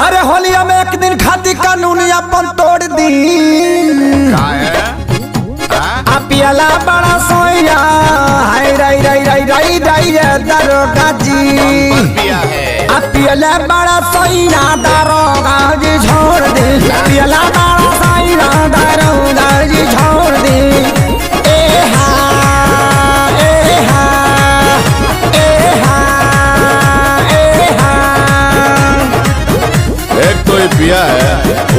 अरे होलिया में एक दिन खाती कानूनी अपन तोड़ दी पियला बड़ा सोया हाय राई राई राई राई राई दरोगा जी पियला बड़ा सोया दरोगा जी छोड़ दे पियला बड़ा सोया दरोगा जी छोड़ दे ए हा ए हा ए हा ए हा। एक तो ये पिया है,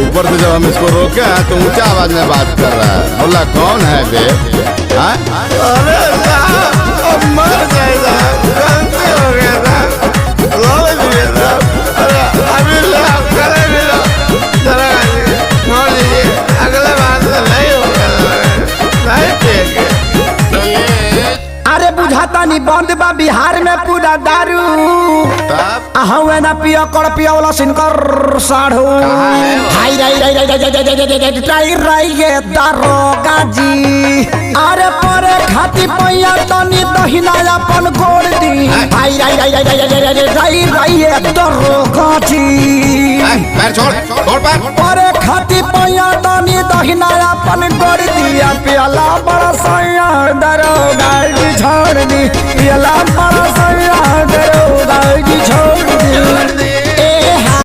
ऊपर से जब हम इसको रोके हैं तो ऊंचा आवाज में बात कर रहा है। बोला कौन है बे? अरे साहब मर गए साहब, गलती हो गया साहब, रो दिए साहब। अरे अभी साहब करे भी लो, जरा छोड़ दीजिए, अगले बार से नहीं होगा, नहीं पिएंगे। अरे बुझाता नहीं बंद बा बिहार में पूरा दारू हुए ना पिया कर पिया वाला सिनकर साढ़ू हाई राई राई राई राई राई राई ये दरोगा जी। अरे परे खाती पैया तनी दहिना अपन गोड़ दी हाई राई राई राई राई राई राई ये दरोगा जी। परे खाती पैया तनी दहिना अपन गोड़ दी पियाला बड़ा सैया